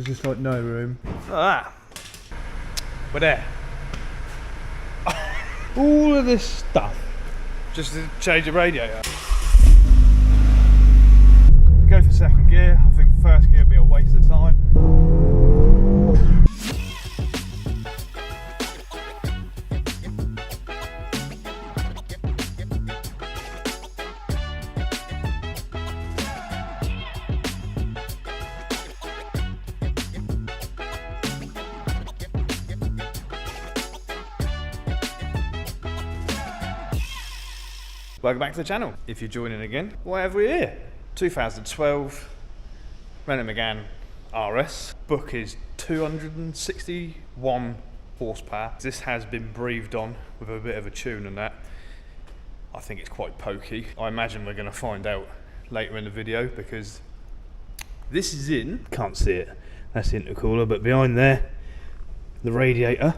There's just like no room. Ah, we're there. All of this stuff. Just to change the radiator. Go for second gear. I think first gear would be a waste of time. Welcome back to the channel. If you're joining again, why have we here? 2012 Renault MEGANE RS. Book is 261 horsepower. This has been breathed on with a bit of a tune and that. I think it's quite pokey. I imagine we're going to find out later in the video because this is in, can't see it, that's the intercooler, but behind there, the radiator.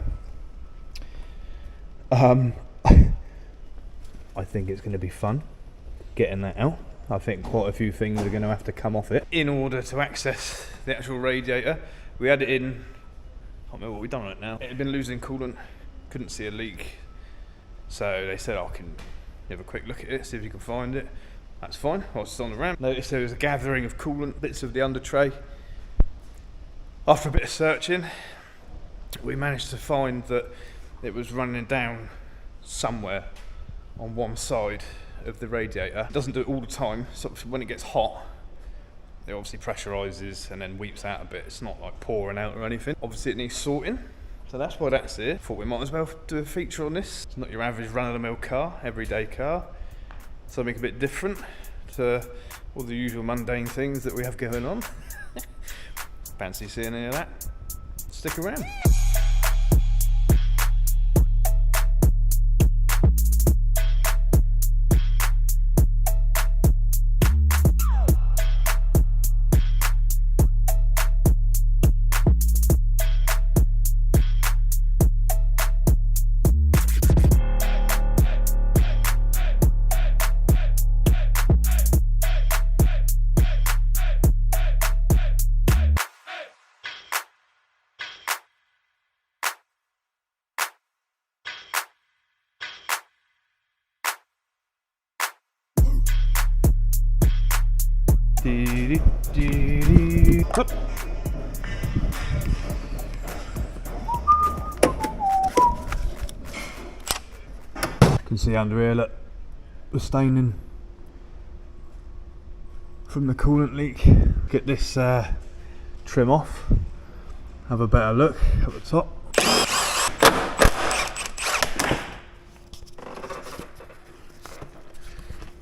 I think it's going to be fun getting that out. I think quite a few things are going to have to come off it. In order to access the actual radiator, we had it in, I can't remember what we've done on it now. It had been losing coolant, couldn't see a leak. So they said, I can have a quick look at it, see if you can find it. That's fine, I was just on the ramp. Noticed there was a gathering of coolant, bits of the under tray. After a bit of searching, we managed to find that it was running down somewhere on one side of the radiator. It doesn't do it all the time, so when it gets hot it obviously pressurizes and then weeps out a bit. It's not like pouring out or anything. Obviously it needs sorting, so that's why that's here. Thought we might as well do a feature on this. It's not your average run-of-the-mill car, everyday car, something a bit different to all the usual mundane things that we have going on. Fancy seeing any of that? Stick around. Up. You can see under here, look, the staining from the coolant leak. Get this trim off, have a better look at the top.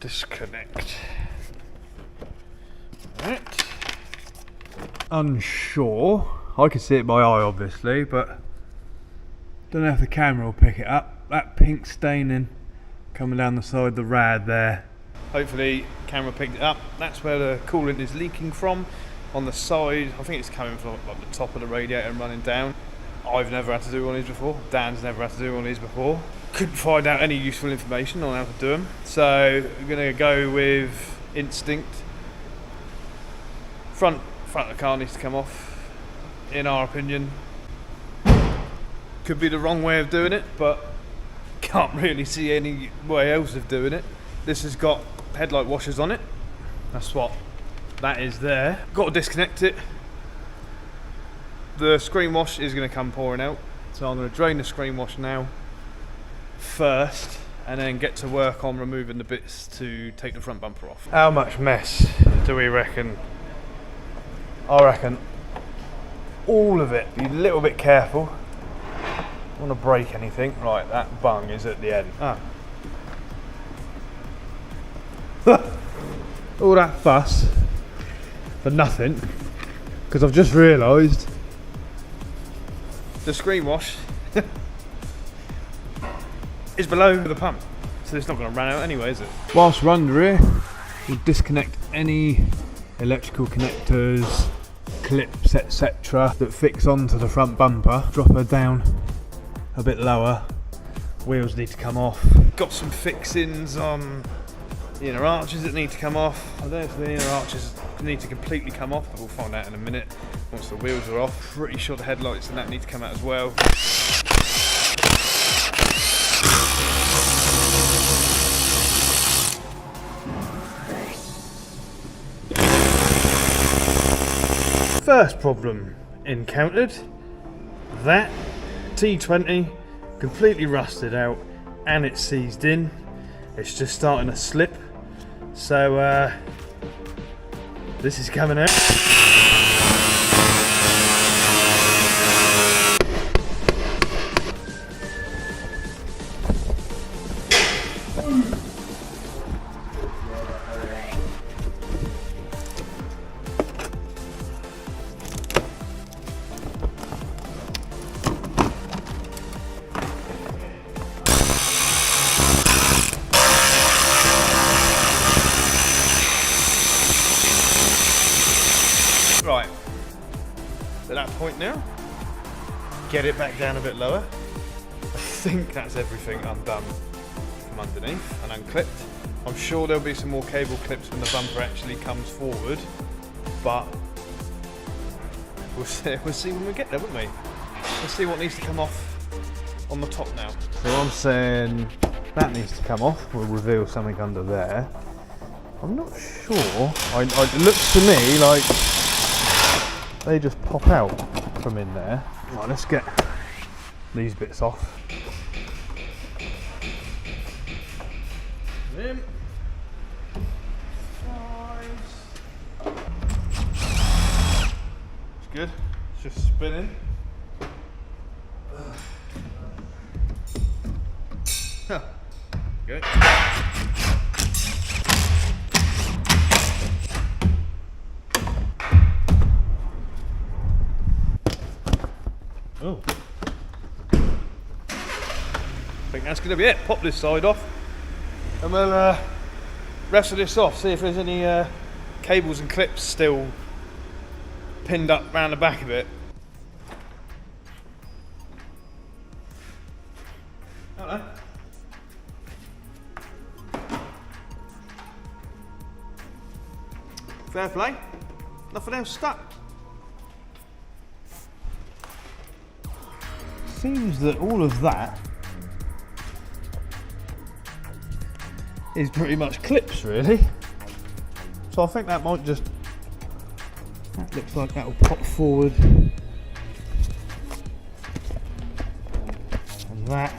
Disconnect. Right. Unsure. I can see it by eye obviously, but don't know if the camera will pick it up. That pink staining coming down the side of the rad there. Hopefully camera picked it up. That's where the coolant is leaking from. On the side, I think it's coming from like the top of the radiator and running down. I've never had to do one of these before. Dan's never had to do one of these before. Couldn't find out any useful information on how to do them. So we're gonna go with instinct. Front of the car needs to come off, in our opinion. Could be the wrong way of doing it, but can't really see any way else of doing it. This has got headlight washers on it. That's what that is there. Got to disconnect it. The screen wash is going to come pouring out, so I'm going to drain the screen wash now first, and then get to work on removing the bits to take the front bumper off. How much mess do we reckon? I reckon all of it. Be a little bit careful. Don't want to break anything. Right, that bung is at the end. Ah. All that fuss for nothing, because I've just realised the screen wash is below the pump, so it's not going to run out anyway, is it? Whilst we're under here, we'll disconnect any electrical connectors, clips, etc. that fix onto the front bumper. Drop her down a bit lower. Wheels need to come off. Got some fixings on the inner arches that need to come off. I don't know if the inner arches need to completely come off, but we'll find out in a minute once the wheels are off. Pretty sure the headlights and that need to come out as well. First problem encountered, that T20 completely rusted out and it's seized in. It's just starting to slip, so this is coming out. Right, at that point now, get it back down a bit lower. I think that's everything undone from underneath and unclipped. I'm sure there'll be some more cable clips when the bumper actually comes forward, but we'll see when we get there, won't we? Let's see what needs to come off on the top now. So I'm saying that needs to come off. We'll reveal something under there. I'm not sure. It looks to me like they just pop out from in there. Right, let's get these bits off. In. It's good. It's just spinning. Huh. Good. Oh. I think that's going to be it. Pop this side off and we'll wrestle this off, see if there's any cables and clips still pinned up round the back of it. Hello. Fair play. Nothing else stuck. Seems that all of that is pretty much clips, really. So I think that might just, that looks like that will pop forward. And that,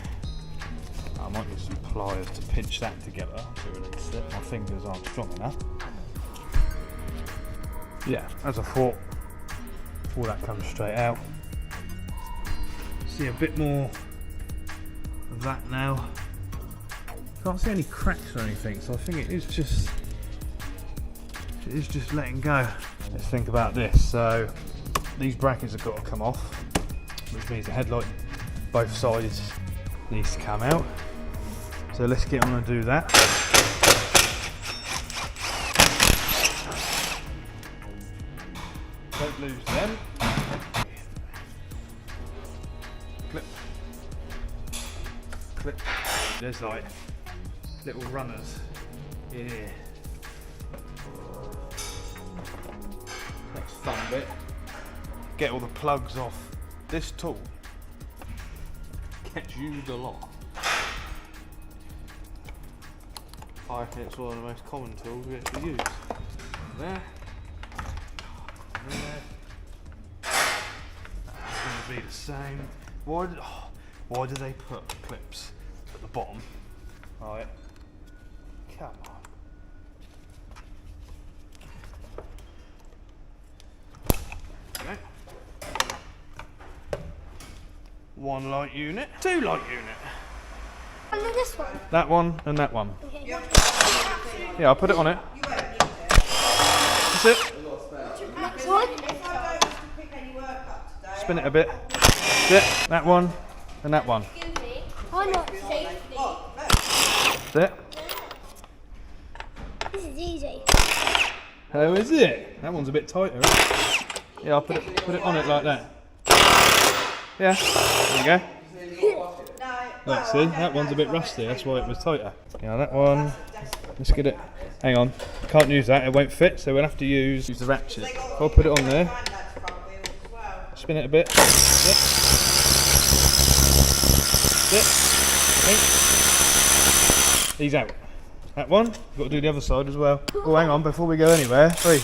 I might need some pliers to pinch that together to release it. My fingers aren't strong enough. Yeah, as I thought, all that comes straight out. See a bit more of that now. Can't see any cracks or anything, so I think it is just letting go. Let's think about this. So these brackets have got to come off, which means the headlight both sides needs to come out. So let's get on and do that. Don't lose them. Clip. Clip. There's like little runners in here. Next fun bit. Get all the plugs off this tool. Gets used a lot. I reckon it's one of the most common tools we actually use. There. There. That's going to be the same. Why do they put clips at the bottom? Right. Come on. Okay. One light unit, two light unit. And then this one. That one and that one. Okay. Yeah, I'll put it on it. That's it. Next one. Spin it a bit. That's it. That one and that one. Why not safety? That's it. This is easy. How is it? That one's a bit tighter, isn't it? Yeah, I'll put it on it like that. Yeah, there you go. Look, see, that one's a bit rusty, that's why it was tighter. Yeah, that one, Let's get it. Hang on. Can't use that, it won't fit, so we'll have to use the ratchet. I'll put it on there. Spin it a bit. Yep. Okay. He's out. That one. We've got to do the other side as well. Oh, hang on, before we go anywhere. 3.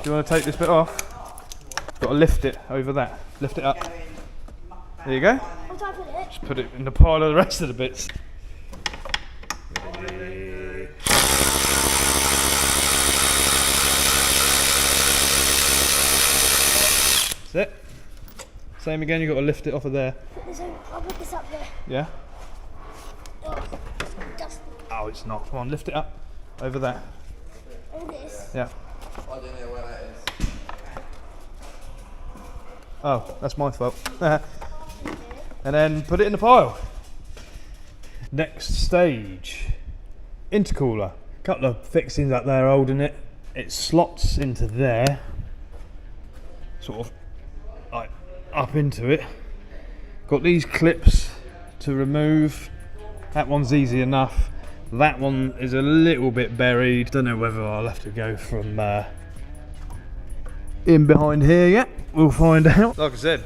Do you want to take this bit off? Got to lift it over that. Lift it up. There you go. What do I put it? Just put it in the pile of the rest of the bits. That's it. Same again, you've got to lift it off of there. I'll put this up there. Yeah? Oh, just Oh, it's not. Come on, lift it up. Over that. all this. Yeah. I don't know where that is. Oh, that's my fault. And then put it in the pile. Next stage. Intercooler. Couple of fixings up there holding it. It slots into there. Sort of like up into it. Got these clips to remove. That one's easy enough. That one is a little bit buried. Don't know whether I'll have to go from in behind here yet. We'll find out. Like I said,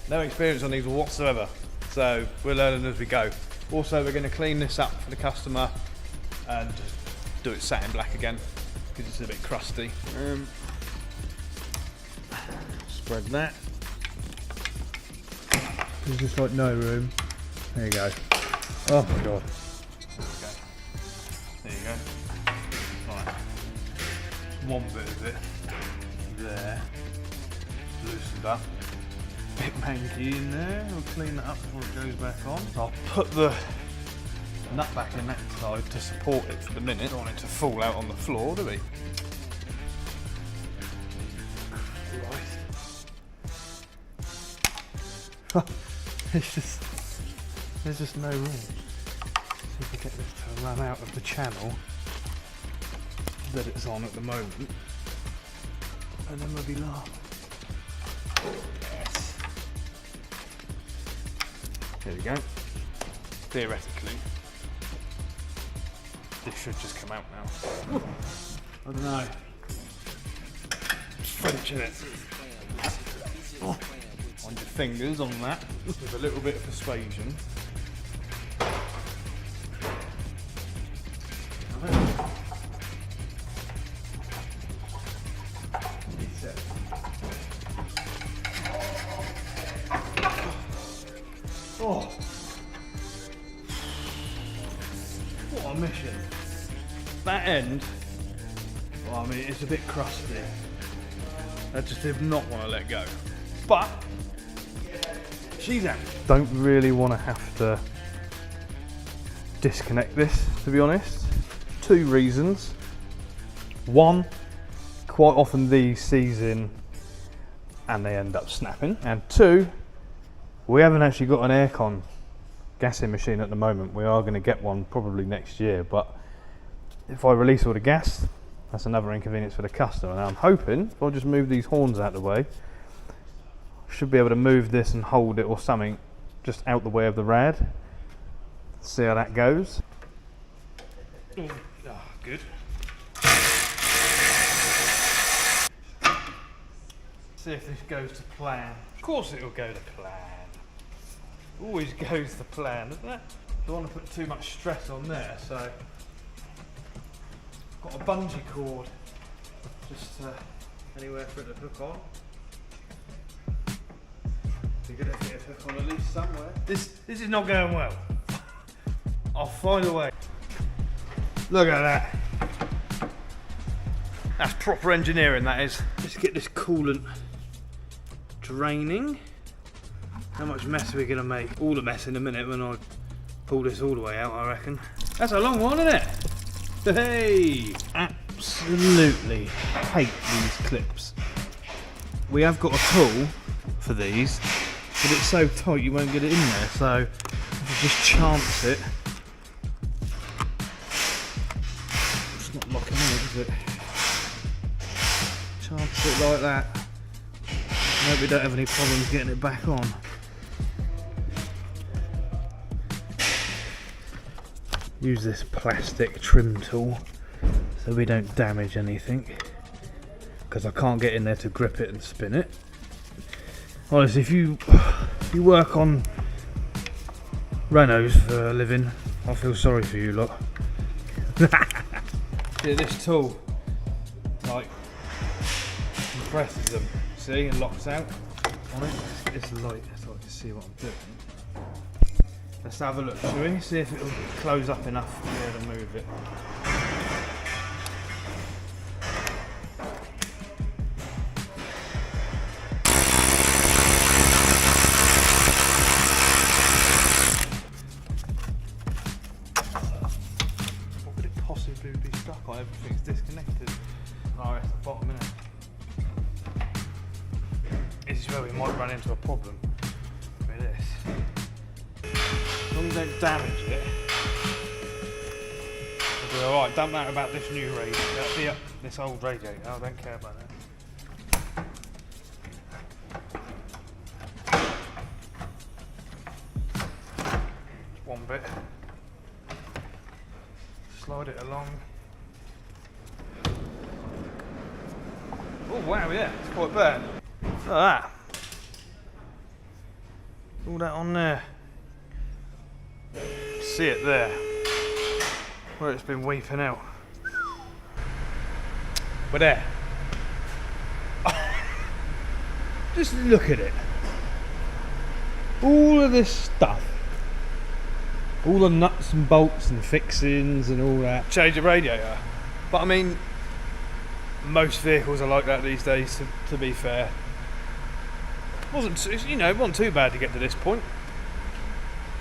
no experience on these whatsoever, so we're learning as we go. Also, we're going to clean this up for the customer and just do it satin black again because it's a bit crusty. Spread that. There's just like no room. There you go. Oh my god. There you go. Right. One bit of it there. Loosened up. Bit manky in there. We'll clean that up before it goes back on. I'll put the nut back in that side to support it for the minute. Don't want it to fall out on the floor, do we? Right. There's just no room. See if we get this to run out of the channel that it's on at the moment, and then we'll be laughing. Yes. There we go. Theoretically, this should just come out now. I don't know. French in it. Oh. On your fingers on that with a little bit of persuasion. Oh, what a mission. That end, well, I mean, it's a bit crusty. I just did not want to let go. But she's out. Don't really want to have to disconnect this, to be honest. 2 reasons. 1, quite often these seize in and they end up snapping. And 2, we haven't actually got an aircon gassing machine at the moment. We are going to get one probably next year, but if I release all the gas, that's another inconvenience for the customer. And I'm hoping if I just move these horns out of the way, should be able to move this and hold it or something just out the way of the rad. See how that goes. Oh, good. See if this goes to plan. Of course it will go to plan. Always goes to plan, doesn't it? Don't want to put too much stress on there, so I've got a bungee cord just anywhere for it to hook on. You're gonna get a hook on at least somewhere. This is not going well. I'll find a way. Look at that. That's proper engineering, that is. Let's get this coolant draining. How much mess are we gonna make? All the mess in a minute when I pull this all the way out, I reckon. That's a long one, isn't it? Hey! Absolutely hate these clips. We have got a tool for these, but it's so tight you won't get it in there, so if you just chance it. It's not locking out, is it? Chance it like that. I hope we don't have any problems getting it back on. use this plastic trim tool so we don't damage anything, because I can't get in there to grip it and spin it. Honestly, if you work on Renaults for a living, I feel sorry for you lot. See, this tool like compresses them, see, and locks out on it. Let's get this light so I can see what I'm doing. Let's have a look, shall we? See if it'll close up enough to be able to move it. What could it possibly be stuck on? Everything's disconnected. Oh, it's the bottom, isn't it? This is where we might run into a problem with this. As long as you don't damage it, we'll be alright. Don't matter about this new radiator, this old radiator, I don't care about that. Just one bit. Slide it along. Oh wow, yeah, it's quite bad. Look at that. All that on there. See it there, where it's been weeping out. But there. Just look at it. All of this stuff. All the nuts and bolts and fixings and all that. Change the radiator. But I mean, most vehicles are like that these days, to be fair. It wasn't too bad to get to this point.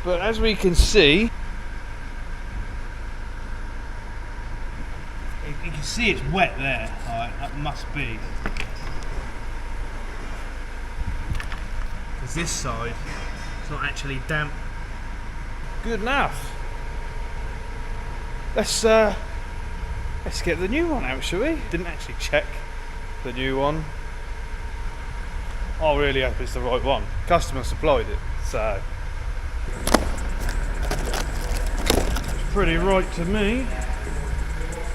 But as we can see, you can see it's wet there. Alright, that must be. Because this side, it's not actually damp. Good enough. Let's get the new one out, shall we? Didn't actually check the new one. I really hope it's the right one. Customer supplied it, so it's pretty right to me.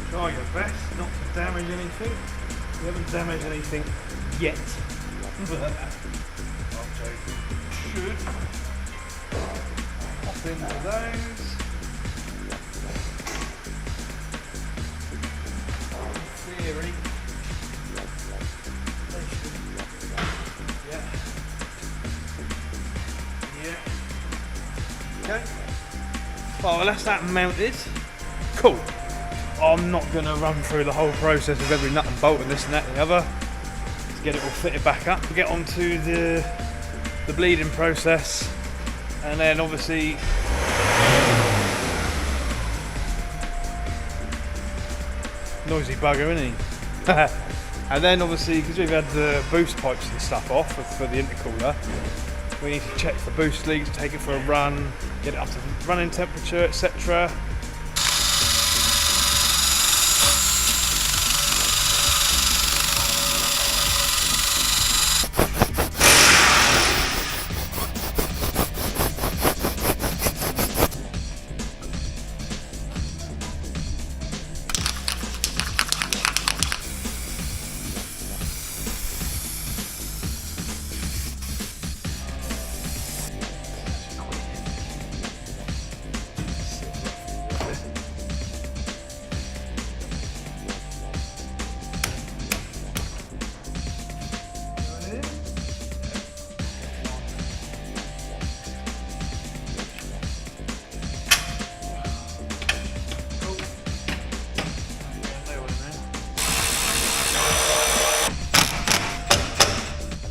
Try your best not to damage anything. We haven't damaged anything yet. But I'm joking. Should hop into those. In theory. Okay. Well, that's that mounted. Cool. I'm not going to run through the whole process of every nut and bolt and this and that and the other to get it all fitted back up. We get on to the bleeding process, and then obviously noisy bugger, isn't he? And then obviously, because we've had the boost pipes and stuff off for the intercooler, we need to check for boost leaks, take it for a run, get it up to running temperature, etc.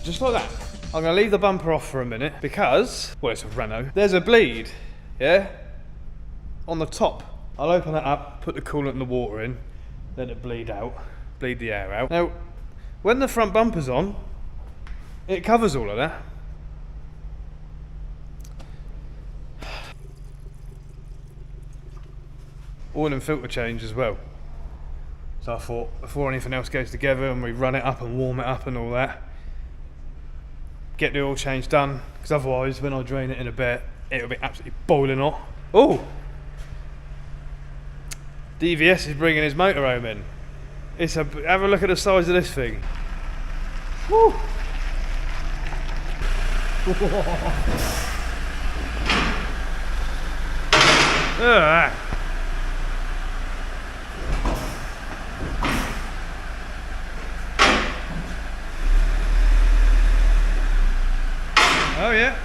Just like that. I'm going to leave the bumper off for a minute because, well, it's a Renault. There's a bleed, yeah, on the top. I'll open that up, put the coolant and the water in, let it bleed the air out. Now, when the front bumper's on, it covers all of that. Oil and filter change as well. So I thought, before anything else goes together and we run it up and warm it up and all that, get the oil change done, because otherwise when I drain it in a bit, it'll be absolutely boiling hot. Oh! DVS is bringing his motorhome in. Have a look at the size of this thing. Woo. Ah. Oh yeah,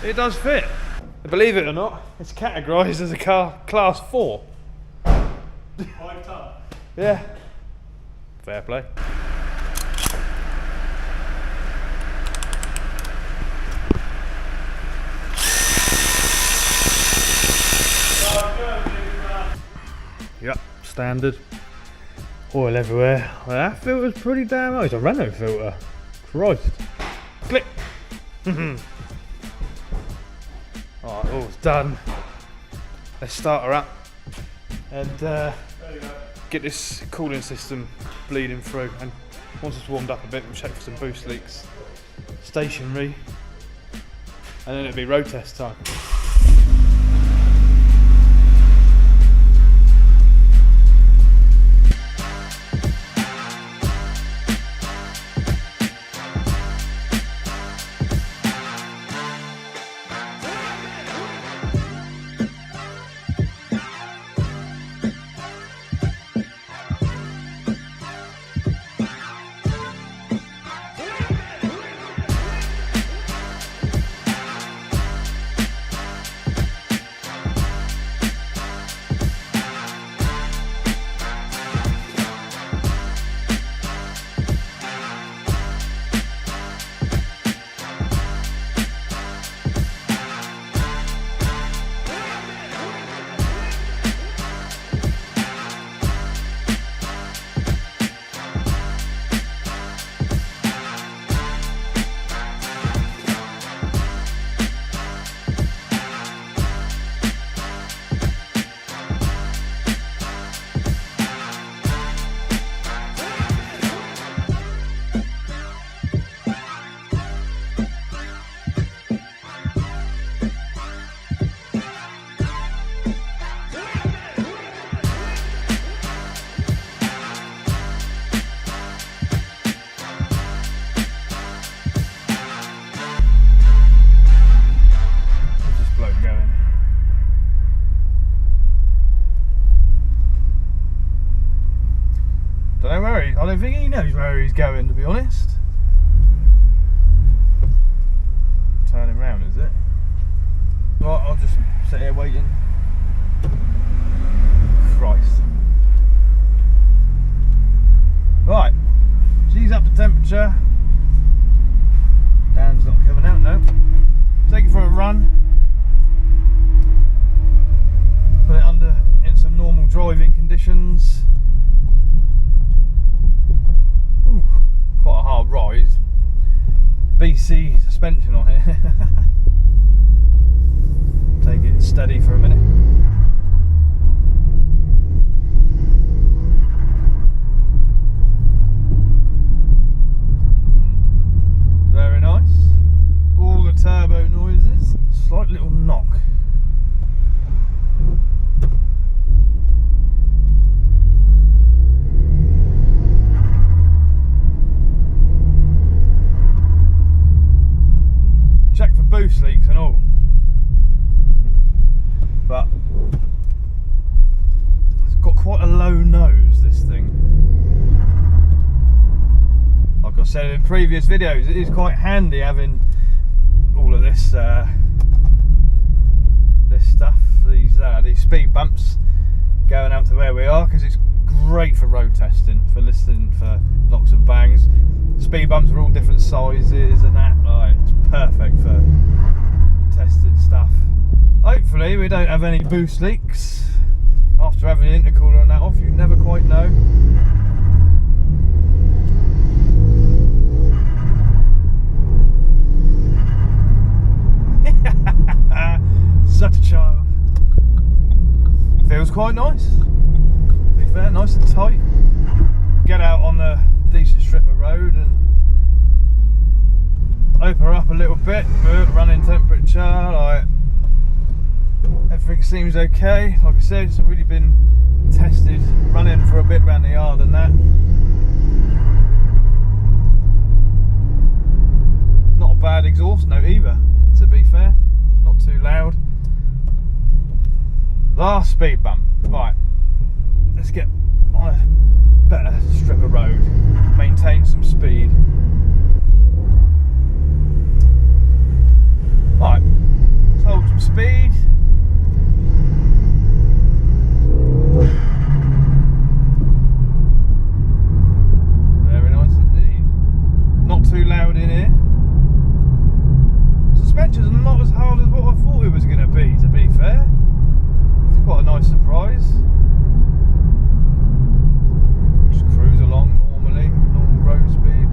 it does fit. Believe it or not, it's categorised as a car class 4. 5 ton. Yeah, fair play. Yep, standard. Oil everywhere. Well, that filter's pretty damn nice. It's a Renault filter. Christ. Click. Alright, all's done. Let's start her up and get this cooling system bleeding through. And once it's warmed up a bit, we'll check for some boost leaks. Stationary. And then it'll be road test time. I don't think he knows where he's going, to be honest. Turning round, is it? Right, I'll just sit here waiting. Christ. Right, she's up to temperature. Dan's not coming out now. Take it for a run. Put it under in some normal driving conditions. Ooh, quite a hard rise. BC suspension on it. Take it steady for a minute. Very nice. All the turbo noises. Slight little knock. Check for boost leaks and all, but it's got quite a low nose, this thing. Like I said in previous videos, it is quite handy having all of this this stuff, these speed bumps going out to where we are, because it's great for road testing, for listening for knocks and bangs. Speed bumps are all different sizes and that, like, it's perfect for testing stuff. Hopefully we don't have any boost leaks after having the intercooler and that off. You never quite know. Such a child. Feels quite nice, to be fair, nice and tight. Get out on the decent strip of road and open her up a little bit, running temperature, like Everything seems okay. Like I said, it's already been tested, running for a bit around the yard and that. Not a bad exhaust note either, to be fair. Not too loud. Last speed bump. Right, let's get on a better strip of road, maintain some speed. Right, let's hold some speed. Very nice indeed. Not too loud in here. Suspension's not as hard as what I thought it was going to be fair. It's quite a nice surprise. Just cruise along normally, normal road speed.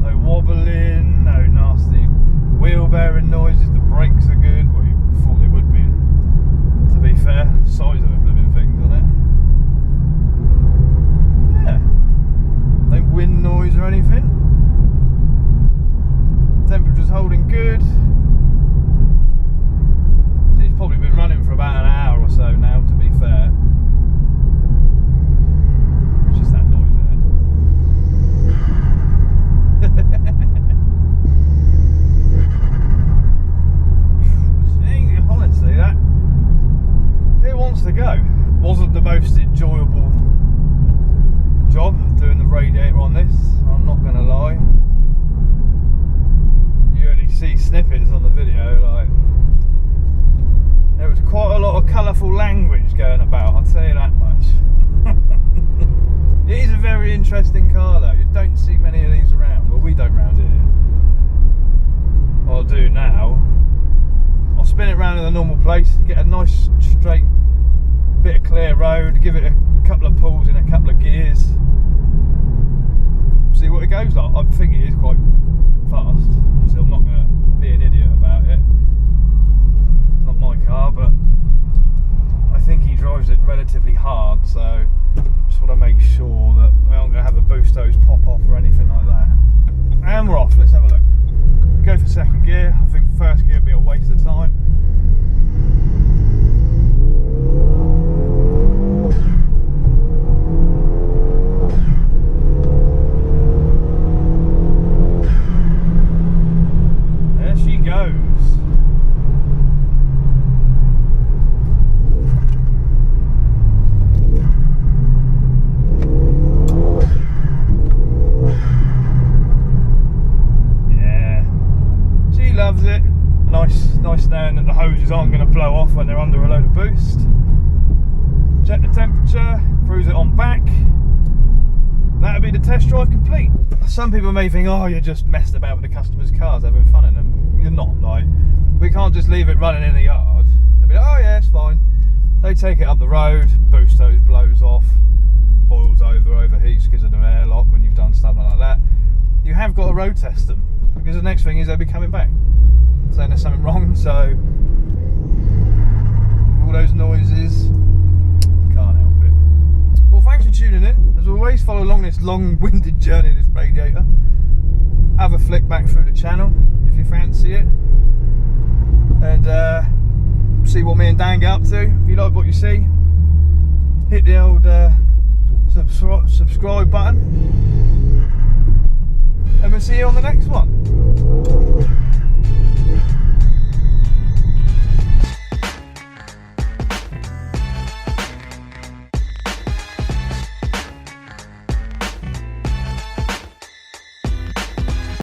No wobbling, no nasty wheel bearing noises. The brakes are good. Well, you thought they would be, to be fair. Size of the blooming things on it. Yeah. No wind noise or anything. Temperature's holding good. See, it's probably been running for about an hour or so now, to be fair. It's just that noise, isn't it? Honestly, that who wants to go? Wasn't the most enjoyable job doing the radiator on this, I'm not gonna lie. You only see snippets on the video, like there was quite a lot of colourful language going about, I'll tell you that much. It is a very interesting car though, you don't see many of these around. Well, we don't round here. What I'll do now, I'll spin it round in the normal place, get a nice straight bit of clear road, give it a couple of pulls in a couple of gears, see what it goes like. I think it is quite fast, so I'm not going to be an idiot about it. It's not my car, but I think he drives it relatively hard, so just want to make sure that we aren't going to have a boost hose pop off or anything like that. And we're off, let's have a look. Go for second gear. I think first gear would be a waste of time. There she goes. Loves it. Nice knowing that the hoses aren't going to blow off when they're under a load of boost. Check the temperature, cruise it on back. That'll be the test drive complete. Some people may think, oh, you just messed about with the customers' cars, having fun in them. You're not. Like, we can't just leave it running in the yard. They'll be like, oh yeah, it's fine. They take it up the road, boost hose blows off, boils over, overheats because of the airlock when you've done stuff like that. You have got to road test them, because the next thing is they'll be coming back saying there's something wrong. So all those noises, can't help it. Well, thanks for tuning in. As always, follow along this long-winded journey of this radiator. Have a flick back through the channel if you fancy it, and see what me and Dan get up to. If you like what you see, hit the old subscribe button, and we'll see you on the next one.